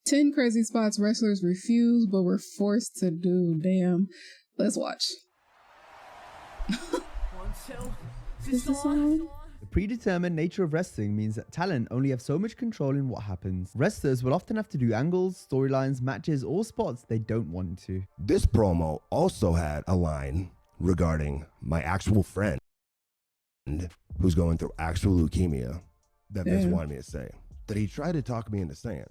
10 crazy spots wrestlers refuse but were forced to do. Damn. Let's watch. Is this on? The predetermined nature of wrestling means that talent only have so much control in what happens. Wrestlers will often have to do angles, storylines, matches, or spots they don't want to. This promo also had a line regarding my actual friend who's going through actual leukemia that Vince wanted me to say. That he tried to talk me into saying.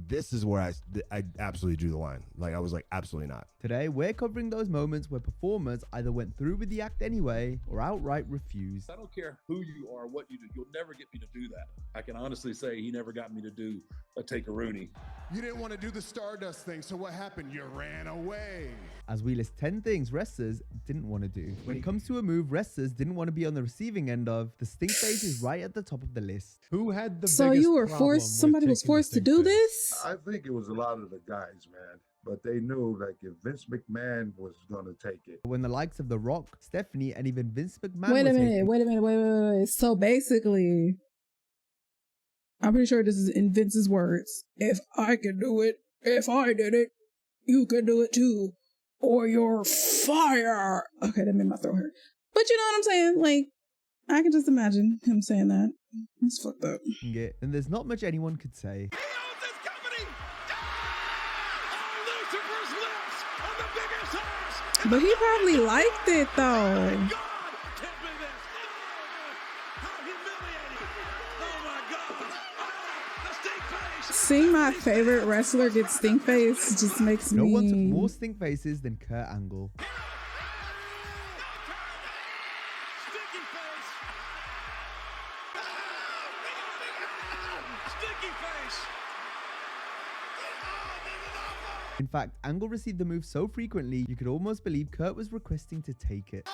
This is where I absolutely drew the line. Like, I was like, absolutely not. Today, we're covering those moments where performers either went through with the act anyway or outright refused. I don't care who you are, what you do. You'll never get me to do that. I can honestly say he never got me to do a take-a-Rooney. You didn't want to do the Stardust thing, so what happened? You ran away. As we list 10 things wrestlers didn't want to do. When it comes to a move wrestlers didn't want to be on the receiving end of, the stink face is right at the top of the list. Who had the So you were forced, somebody was forced to do this? I think it was a lot of the guys, man. But they knew, like, if Vince McMahon was going to take it. When the likes of The Rock, Stephanie, and even Vince McMahon Wait a minute. So basically, I'm pretty sure this is in Vince's words. If I can do it, if I did it, you can do it too. Or you're fire. Okay, that made my throat hurt. But you know what I'm saying? Like, I can just imagine him saying that. That's fucked up. Yeah, and there's not much anyone could say. But he probably liked it though. Seeing my favorite wrestler get stink face just makes No me... one took more stink faces than Kurt Angle. In fact, Angle received the move so frequently, you could almost believe Kurt was requesting to take it.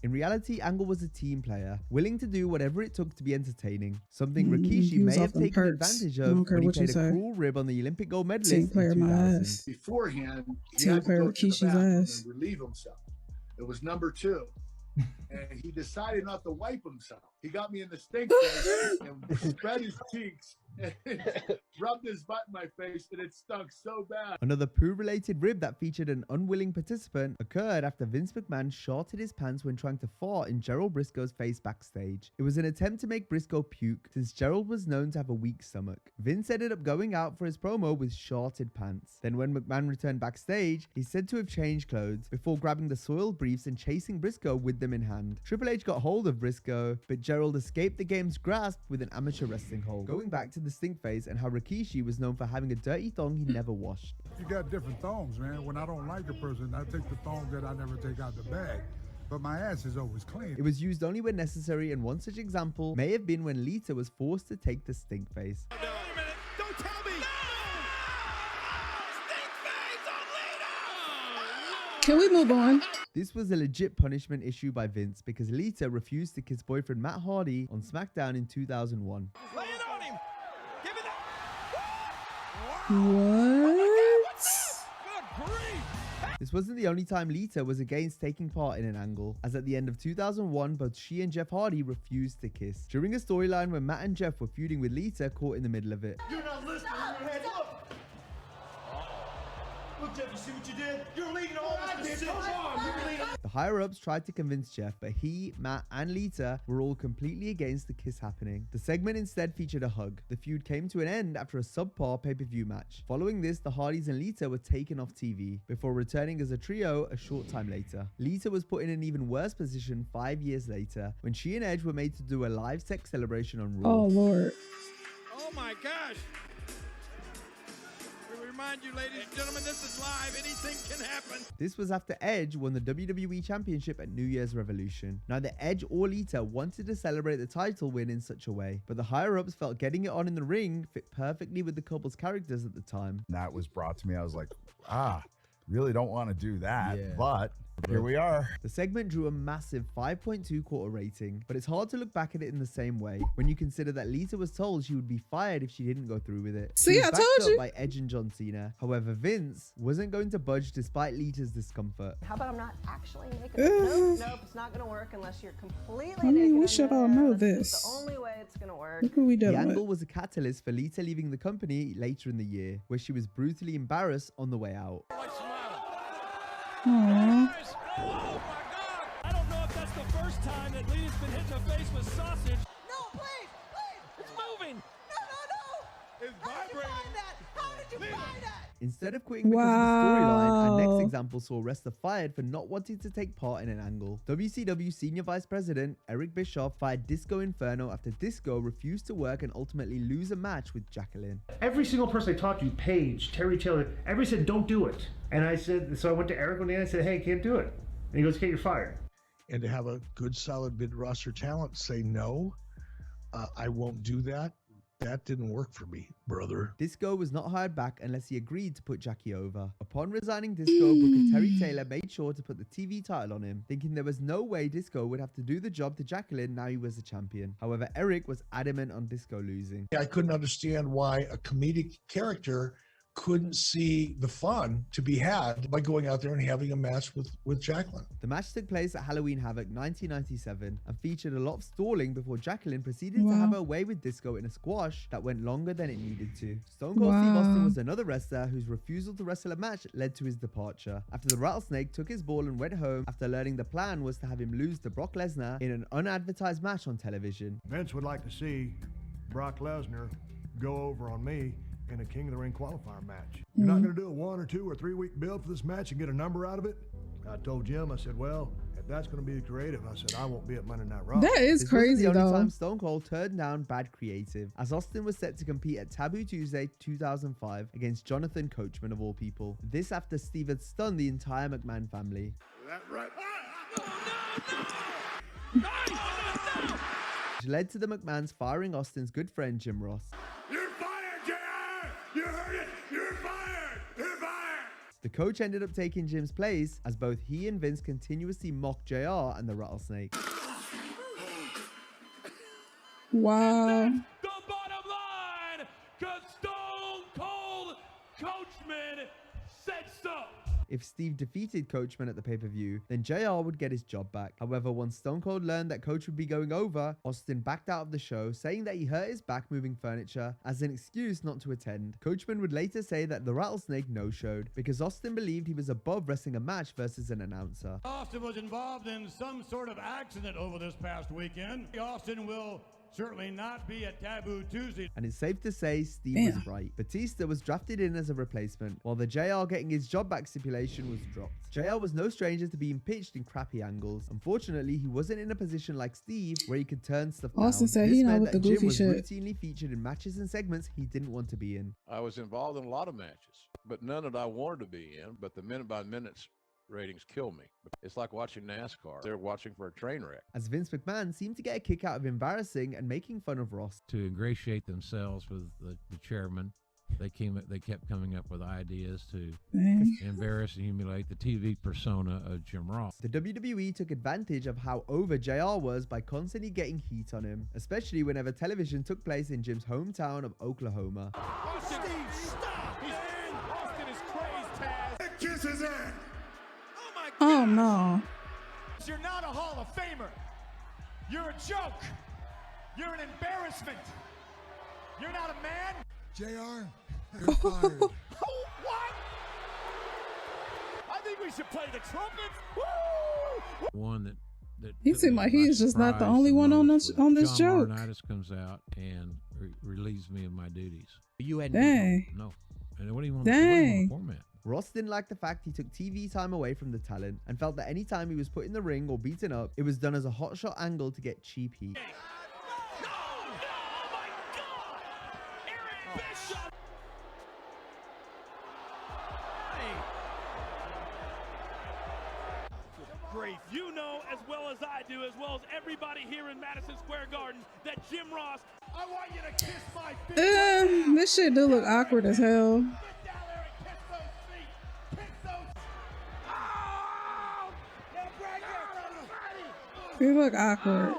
In reality, Angle was a team player, willing to do whatever it took to be entertaining. Something Rikishi may have taken advantage of when he played a cruel rib on the Olympic gold medalist in 2000. Beforehand, he had to go to the bathroom and relieve himself. It was number 2. And he decided not to wipe himself. He got me in the stink face and spread his cheeks and rubbed his butt in my face, and it stunk so bad. Another poo-related rib that featured an unwilling participant occurred after Vince McMahon sharted his pants when trying to fart in Gerald Briscoe's face backstage. It was an attempt to make Briscoe puke, since Gerald was known to have a weak stomach. Vince ended up going out for his promo with sharted pants. Then when McMahon returned backstage, he's said to have changed clothes before grabbing the soiled briefs and chasing Briscoe with them in hand. Triple H got hold of Briscoe, but Gerald escaped the game's grasp with an amateur wrestling hold. Going back to the stink face and how Rikishi was known for having a dirty thong he never washed. You got different thongs, man. When I don't like a person, I take the thong that I never take out the bag. But my ass is always clean. It was used only when necessary, and one such example may have been when Lita was forced to take the stink face. Wait a minute. Don't tell me. Can we move on? This was a legit punishment issue by Vince because Lita refused to kiss boyfriend Matt Hardy on SmackDown in 2001. Lay it on him. Give it up. What? Good grief. This wasn't the only time Lita was against taking part in an angle, as at the end of 2001, both she and Jeff Hardy refused to kiss. During a storyline where Matt and Jeff were feuding with Lita, caught in the middle of it. You're not listening. Your head up. Look, Jeff, you see what you did? You're leading all this to The higher-ups tried to convince Jeff, but he, Matt, and Lita were all completely against the kiss happening. The segment instead featured a hug. The feud came to an end after a subpar pay-per-view match. Following this, the Hardys and Lita were taken off TV, before returning as a trio a short time later. Lita was put in an even worse position 5 years later, when she and Edge were made to do a live sex celebration on Raw. Oh, Lord. Oh, my gosh. Remind you, ladies and gentlemen, this is live. Anything can happen. This was after Edge won the WWE Championship at New Year's Revolution. Neither Edge or Lita wanted to celebrate the title win in such a way, but the higher-ups felt getting it on in the ring fit perfectly with the couple's characters at the time. That was brought to me. I was like, really don't want to do that, but Here we are. The segment drew a massive 5.2 quarter rating, but it's hard to look back at it in the same way when you consider that Lita was told she would be fired if she didn't go through with it. See, She was I backed told up you. by Edge and John Cena. However, Vince wasn't going to budge despite Lita's discomfort. How about I'm not actually making it? Nope, it's not gonna work unless you're completely I mean, we naked should in all there. know That's this. the only way it's gonna work. Look who we The done with. angle was a catalyst for Lita leaving the company later in the year, where she was brutally embarrassed on the way out. Aww. Oh my God! I don't know if that's the first time that Lita's been hit in the face with sausage. No, please, please! It's moving. No! It's How did you find that? How did you find that? Instead of quitting because of the storyline, our next example saw a wrestler fired for not wanting to take part in an angle. WCW Senior Vice President Eric Bischoff fired Disco Inferno after Disco refused to work and ultimately lose a match with Jacqueline. Every single person I talked to, Paige, Terry Taylor, everybody said, don't do it. And I said, so I went to Eric one day and I said, hey, can't do it. And he goes, okay, you're fired. And to have a good, solid mid-roster talent say no, I won't do that. That didn't work for me, brother. Disco was not hired back unless he agreed to put Jackie over. Upon resigning Disco, Booker Terry Taylor made sure to put the TV title on him, thinking there was no way Disco would have to do the job to Jacqueline now he was a champion. However, Eric was adamant on Disco losing. I couldn't understand why a comedic character couldn't see the fun to be had by going out there and having a match with Jacqueline. The match took place at Halloween Havoc 1997 and featured a lot of stalling before Jacqueline proceeded to have her way with Disco in a squash that went longer than it needed to. Stone Cold Steve Austin was another wrestler whose refusal to wrestle a match led to his departure. After the Rattlesnake took his ball and went home after learning the plan was to have him lose to Brock Lesnar in an unadvertised match on television. Vince would like to see Brock Lesnar go over on me in a King of the Ring qualifier match. You're not going to do a 1 or 2 or 3 week build for this match and get a number out of it? I told Jim, I said, well, if that's going to be creative, I said, I won't be at Monday Night Raw. That is crazy, though. This wasn't the only though. time Stone Cold turned down bad creative, as Austin was set to compete at Taboo Tuesday 2005 against Jonathan Coachman of all people. This after Steve had stunned the entire McMahon family. That right. Which led to the McMahons firing Austin's good friend Jim Ross. You're fired, JR! You heard it! You're fired! You're fired! The coach ended up taking Jim's place as both he and Vince continuously mocked JR and the Rattlesnake. Wow. The bottom line, because Stone Cold Coachman said so. If Steve defeated Coachman at the pay-per-view, then JR would get his job back. However, once Stone Cold learned that Coach would be going over, Austin backed out of the show, saying that he hurt his back moving furniture as an excuse not to attend. Coachman would later say that the Rattlesnake no-showed because Austin believed he was above wrestling a match versus an announcer. Austin was involved in some sort of accident over this past weekend. Austin will certainly not be at Taboo Tuesday. And it's safe to say Steve was right. Batista was drafted in as a replacement, while the JR getting his job back stipulation was dropped. JR was no stranger to being pitched in crappy angles. Unfortunately, he wasn't in a position like Steve where he could turn stuff down. Austin said This he know meant with the that Jim goofy was shit. routinely featured in matches and segments he didn't want to be in. I was involved in a lot of matches, but none that I wanted to be in. But the minute by minutes ratings kill me. It's like watching NASCAR. They're watching for a train wreck. As Vince McMahon seemed to get a kick out of embarrassing and making fun of Ross. To ingratiate themselves with the chairman, they kept coming up with ideas to embarrass and humiliate the TV persona of Jim Ross. The WWE took advantage of how over JR was by constantly getting heat on him, especially whenever television took place in Jim's hometown of Oklahoma. Austin, stop! He's in! Austin is crazed, Taz! It kisses in! Oh no. You're not a Hall of Famer. You're a joke. You're an embarrassment. You're not a man. JR, you're fired. What? I think we should play the trumpets. Woo! One that He seemed like he's just not the only one on this joke. John Laurinaitis comes out and relieves me of my duties. You had no. And what do you want to format? Ross didn't like the fact he took TV time away from the talent and felt that any time he was put in the ring or beaten up, it was done as a hotshot angle to get cheap heat. Great. You know as well as I do, as well as everybody here in Madison Square Garden, that Jim Ross, I want you to kiss my feet. This shit do look awkward as hell. You look awkward.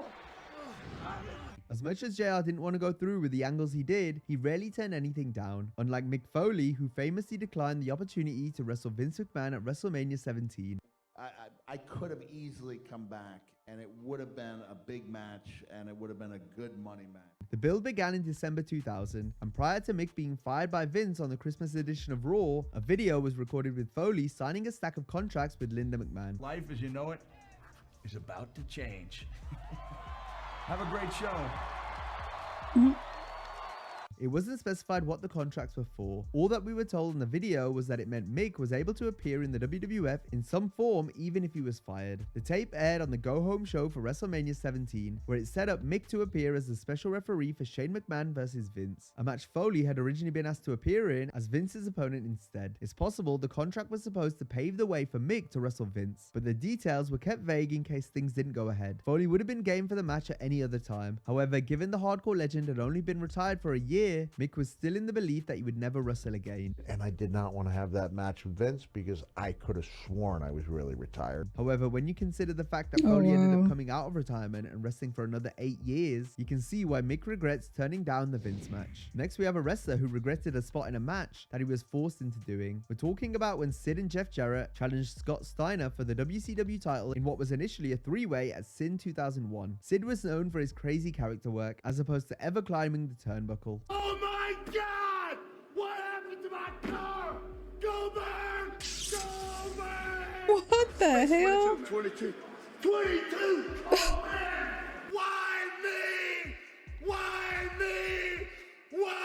As much as JR didn't want to go through with the angles he did, he rarely turned anything down, unlike Mick Foley, who famously declined the opportunity to wrestle Vince McMahon at WrestleMania 17. I could have easily come back, and it would have been a big match, and it would have been a good money match. The build began in December 2000, and prior to Mick being fired by Vince on the Christmas edition of Raw, a video was recorded with Foley signing a stack of contracts with Linda McMahon. Life as you know it is about to change. Have a great show. It wasn't specified what the contracts were for. All that we were told in the video was that it meant Mick was able to appear in the WWF in some form even if he was fired. The tape aired on the Go Home show for WrestleMania 17, where it set up Mick to appear as the special referee for Shane McMahon versus Vince, a match Foley had originally been asked to appear in as Vince's opponent instead. It's possible the contract was supposed to pave the way for Mick to wrestle Vince, but the details were kept vague in case things didn't go ahead. Foley would have been game for the match at any other time. However, given the hardcore legend had only been retired for a year, Mick was still in the belief that he would never wrestle again. And I did not want to have that match with Vince because I could have sworn I was really retired. However, when you consider the fact that Foley ended up coming out of retirement and wrestling for another 8 years, you can see why Mick regrets turning down the Vince match. Next, we have a wrestler who regretted a spot in a match that he was forced into doing. We're talking about when Sid and Jeff Jarrett challenged Scott Steiner for the WCW title in what was initially a three-way at Sin 2001. Sid was known for his crazy character work, as opposed to ever climbing the turnbuckle. Oh my God! What happened to my car? Go back! Go back! What the hell? 22! Oh man! Why me? Why me? Why?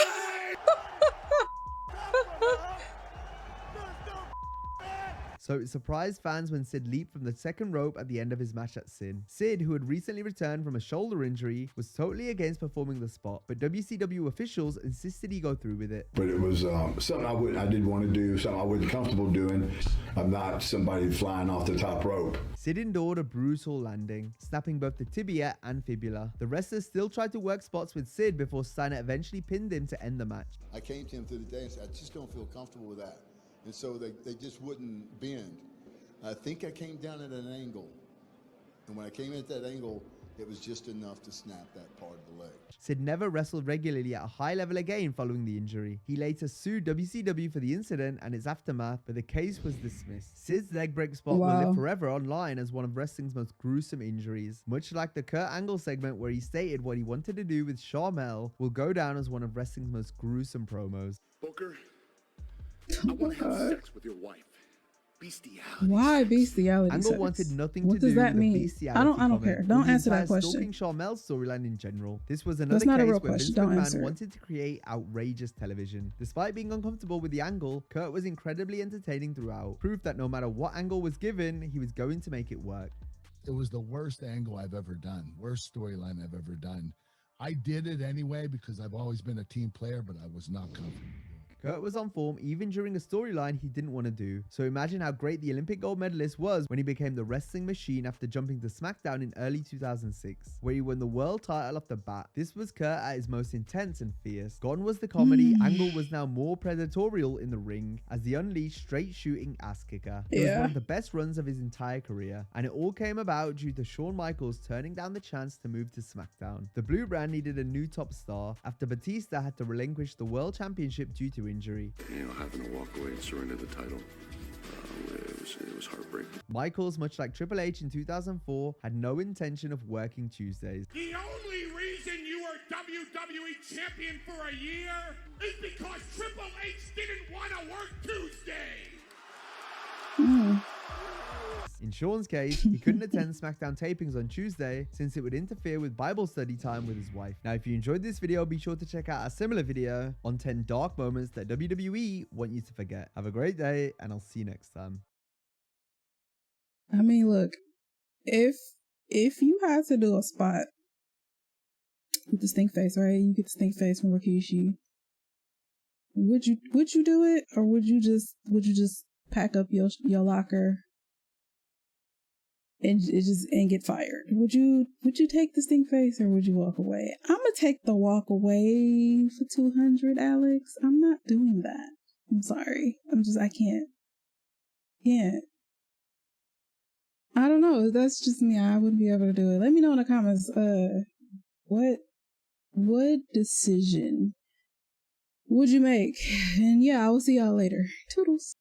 So it surprised fans when Sid leaped from the second rope at the end of his match at Sin. Sid, who had recently returned from a shoulder injury, was totally against performing the spot, but WCW officials insisted he go through with it. But it was something I didn't want to do, something I wasn't comfortable doing. I'm not somebody flying off the top rope. Sid endured a brutal landing, snapping both the tibia and fibula. The wrestlers still tried to work spots with Sid before Steiner eventually pinned him to end the match. I came to him through the day and said, I just don't feel comfortable with that. And so they just wouldn't bend. I think I came down at an angle. And when I came at that angle, it was just enough to snap that part of the leg. Sid never wrestled regularly at a high level again following the injury. He later sued WCW for the incident and its aftermath, but the case was dismissed. Sid's leg break spot will live forever online as one of wrestling's most gruesome injuries. Much like the Kurt Angle segment where he stated what he wanted to do with Chappelle will go down as one of wrestling's most gruesome promos. Booker, I want to have sex with your wife. Bestiality. Why bestiality? Angle sex? wanted nothing what to does do that with mean? the bestiality I don't comment, care. or Don't the answer that entire question. Stalking Charmel's storyline in general. This was another That's not a case real where Vince question. Don't McMahon answer it. wanted to create outrageous television. Despite being uncomfortable with the angle, Kurt was incredibly entertaining throughout. Proof that no matter what angle was given, he was going to make it work. It was the worst angle I've ever done, worst storyline I've ever done. I did it anyway because I've always been a team player, but I was not comfortable. Kurt was on form even during a storyline he didn't want to do. So imagine how great the Olympic gold medalist was when he became the wrestling machine after jumping to SmackDown in early 2006, where he won the world title off the bat. This was Kurt at his most intense and fierce. Gone was the comedy. Angle was now more predatorial in the ring as the unleashed straight shooting ass kicker. It was one of the best runs of his entire career, and it all came about due to Shawn Michaels turning down the chance to move to SmackDown. The Blue Brand needed a new top star after Batista had to relinquish the world championship due to injury. You know, having to walk away and surrender the title, it was heartbreaking. Michaels, much like Triple H in 2004, had no intention of working Tuesdays. The only reason you were WWE champion for a year is because Triple H didn't want to work Tuesday. In Shawn's case, he couldn't attend SmackDown tapings on Tuesday since it would interfere with Bible study time with his wife. Now, if you enjoyed this video, be sure to check out a similar video on 10 dark moments that WWE want you to forget. Have a great day, and I'll see you next time. I mean, look, if you had to do a spot with the stink face, right? You get the stink face from Rikishi. Would you do it, or would you just pack up your locker and get fired? Would you take the stink face, or would you walk away? I'm gonna take the walk away for 200, Alex. I'm not doing that. I'm sorry. I can't. I don't know. That's just me. I wouldn't be able to do it. Let me know in the comments. What decision would you make? And yeah, I will see y'all later. Toodles.